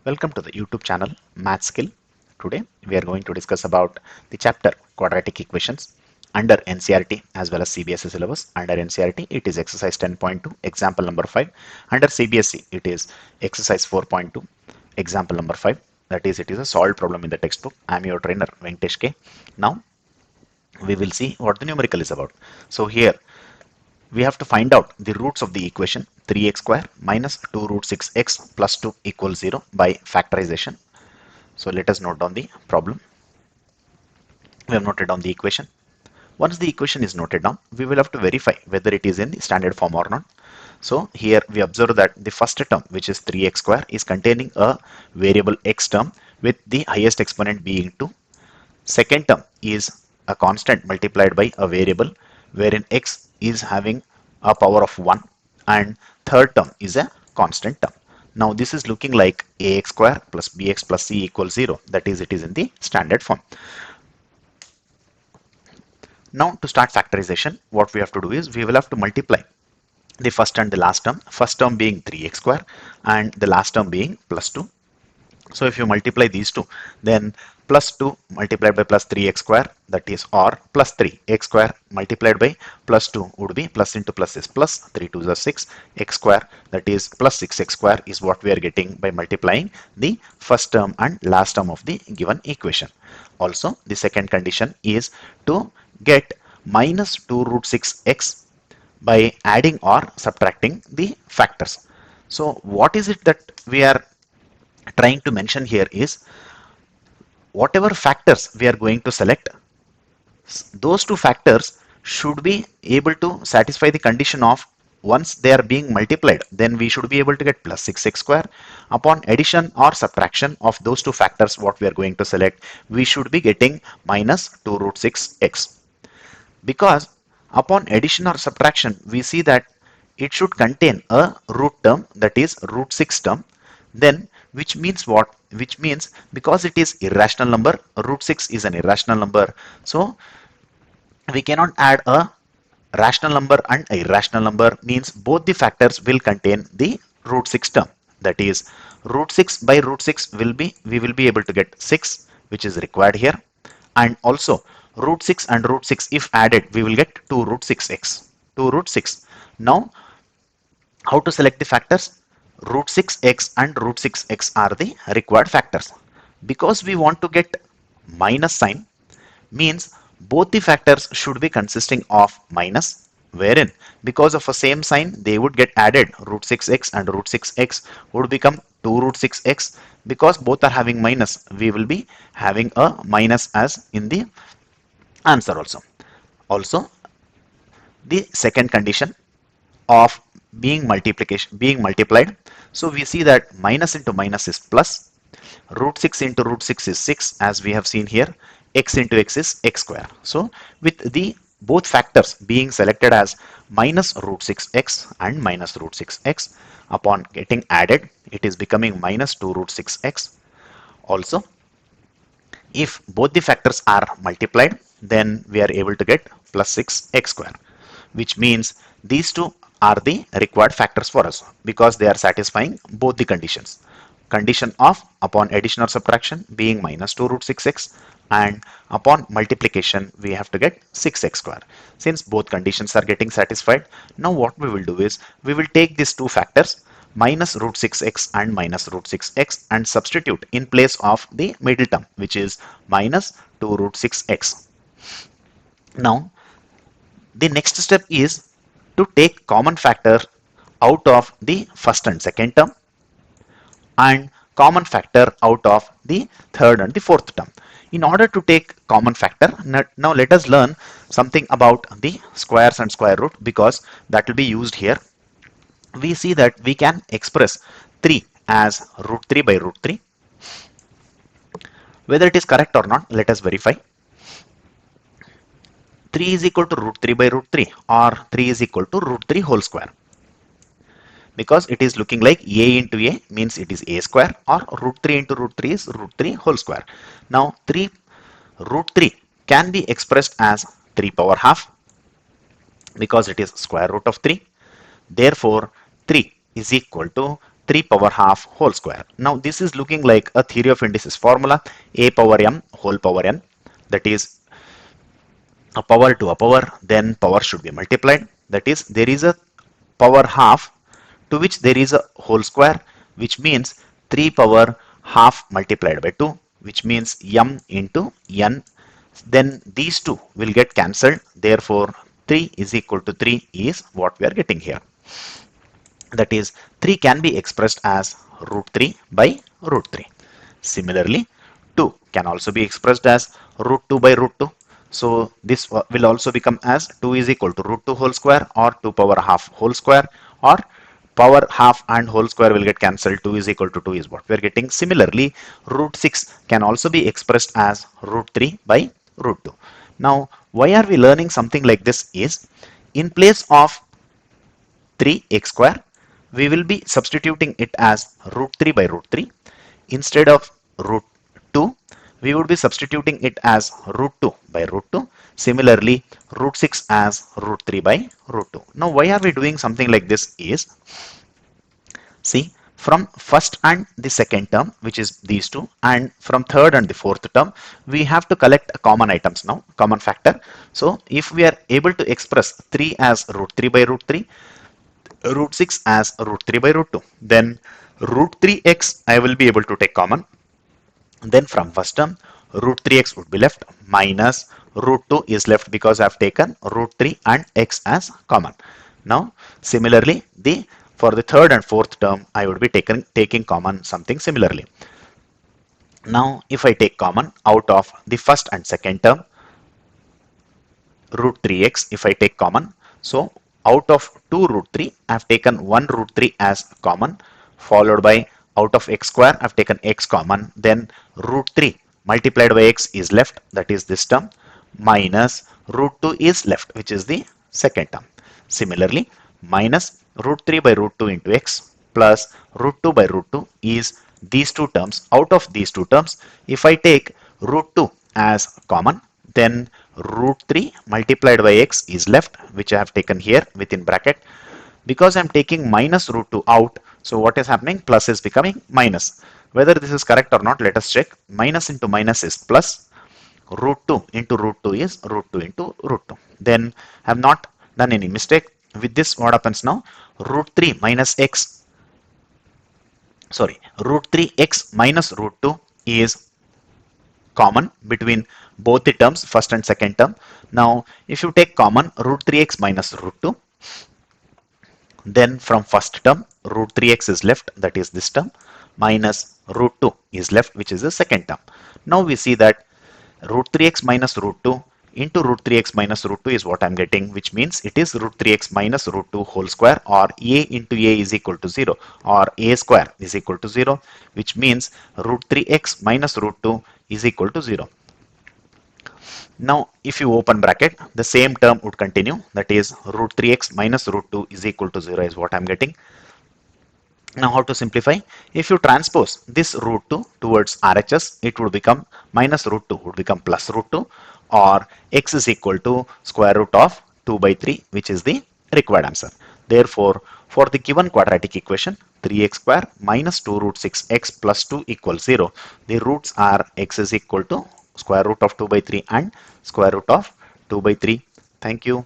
Welcome to the YouTube channel Math Skill. Today we are going to discuss about the chapter Quadratic Equations under NCERT as well as CBSE syllabus. Under NCERT it is exercise 10.2 example number 5. Under CBSE it is exercise 4.2 example number 5. That is, it is a solved problem in the textbook. I am your trainer Venkatesh K. Now we will see what the numerical is about. So here we have to find out the roots of the equation 3x square minus 2 root 6x plus 2 equals 0 by factorization. So let us note down the problem. We have noted down the equation. Once the equation is noted down, we will have to verify whether it is in the standard form or not. So here we observe that the first term, which is 3x square, is containing a variable x term with the highest exponent being 2. Second term is a constant multiplied by a variable wherein x is having a power of 1, and third term is a constant term. Now this is looking like ax square plus bx plus c equals 0. That is, it is in the standard form. Now to start factorization, what we have to do is we will have to multiply the first and the last term. First term being 3x square and the last term being plus 2. So if you multiply these two, then plus 2 multiplied by plus 3x square, that is, or plus 3 x square multiplied by plus 2 would be plus into plus is plus, 3 2 is 6, x square, that is plus 6x square, is what we are getting by multiplying the first term and last term of the given equation. Also, the second condition is to get minus 2 root 6x by adding or subtracting the factors. So what is it that we are trying to mention here is, whatever factors we are going to select, those two factors should be able to satisfy the condition of once they are being multiplied, then we should be able to get plus 6x square. Upon addition or subtraction of those two factors, what we are going to select, we should be getting minus 2 root 6x. Because upon addition or subtraction, we see that it should contain a root term, that is root 6 term, then which means what? Which means because it is irrational number, root 6 is an irrational number, so we cannot add a rational number and a irrational number, means both the factors will contain the root 6 term. That is, root 6 by root 6 will be, we will be able to get 6, which is required here, and also root 6 and root 6 if added, we will get 2 root 6x, 2 root 6. Now how to select the factors? Root 6x and root 6x are the required factors. Because we want to get minus sign, means both the factors should be consisting of minus, wherein because of a same sign they would get added. Root 6x and root 6x would become 2 root 6x. Because both are having minus, we will be having a minus as in the answer also. Also, the second condition of being multiplied, so we see that minus into minus is plus, root 6 into root 6 is 6, as we have seen here, x into x is x square. So with the both factors being selected as minus root 6x and minus root 6x, upon getting added, it is becoming minus 2 root 6x. Also, if both the factors are multiplied, then we are able to get plus 6x square, which means these two are the required factors for us because they are satisfying both the conditions. Condition of upon addition or subtraction being minus 2 root 6x, and upon multiplication we have to get 6x square. Since both conditions are getting satisfied, now what we will do is we will take these two factors, minus root 6x and minus root 6x, and substitute in place of the middle term, which is minus 2 root 6x. Now the next step is to take common factor out of the first and second term and common factor out of the third and the fourth term. In order to take common factor, now let us learn something about the squares and square root, because that will be used here. We see that we can express 3 as root 3 by root 3. Whether it is correct or not, let us verify. 3 is equal to root 3 by root 3, or 3 is equal to root 3 whole square. Because it is looking like a into a means it is a square, or root 3 into root 3 is root 3 whole square. Now root 3 can be expressed as 3 power half because it is square root of 3. Therefore 3 is equal to 3 power half whole square. Now this is looking like a theory of indices formula, a power m whole power n, that is a power to a power, then power should be multiplied. That is, there is a power half to which there is a whole square, which means 3 power half multiplied by 2, which means m into n. Then these two will get cancelled. Therefore, 3 is equal to 3 is what we are getting here. That is, 3 can be expressed as root 3 by root 3. Similarly, 2 can also be expressed as root 2 by root 2. So this will also become as 2 is equal to root 2 whole square or 2 power half whole square, or power half and whole square will get cancelled. 2 is equal to 2 is what we are getting. Similarly, root 6 can also be expressed as root 3 by root 2. Now, why are we learning something like this is, in place of 3x square, we will be substituting it as root 3 by root 3. Instead of root 2, we would be substituting it as root 2 by root 2. Similarly, root 6 as root 3 by root 2. Now, why are we doing something like this is, see, from first and the second term, which is these two, and from third and the fourth term, we have to collect common items now, common factor. So, if we are able to express 3 as root 3 by root 3, root 6 as root 3 by root 2, then root 3x I will be able to take common. Then from first term, root 3x would be left, minus root 2 is left because I have taken root 3 and x as common. Now similarly, for the third and fourth term, I would be taking common something similarly. Now if I take common out of the first and second term, root 3x, if I take common, so out of 2 root 3, I have taken 1 root 3 as common, followed by out of x square, I have taken x common, then root 3 multiplied by x is left, that is this term, minus root 2 is left, which is the second term. Similarly, minus root 3 by root 2 into x plus root 2 by root 2 is these two terms. Out of these two terms, if I take root 2 as common, then root 3 multiplied by x is left, which I have taken here within bracket. Because I am taking minus root 2 out, so what is happening? Plus is becoming minus. Whether this is correct or not, let us check. Minus into minus is plus. Root 2 into root 2 is root 2 into root 2. Then I have not done any mistake. With this, what happens now? Root 3 minus x, sorry, root 3x minus root 2 is common between both the terms, first and second term. Now, if you take common root 3x minus root 2, then from first term, root 3x is left, that is this term, minus root 2 is left, which is the second term. Now we see that root 3x minus root 2 into root 3x minus root 2 is what I'm getting, which means it is root 3x minus root 2 whole square, or a into a is equal to 0, or a square is equal to 0, which means root 3x minus root 2 is equal to 0. Now, if you open bracket, the same term would continue, that is root 3x minus root 2 is equal to 0 is what I'm getting. Now, how to simplify? If you transpose this root 2 towards RHS, it would become minus root 2 would become plus root 2, or x is equal to square root of 2 by 3, which is the required answer. Therefore, for the given quadratic equation, 3x square minus 2 root 6x plus 2 equals 0, the roots are x is equal to square root of 2 by 3 and square root of 2 by 3. Thank you.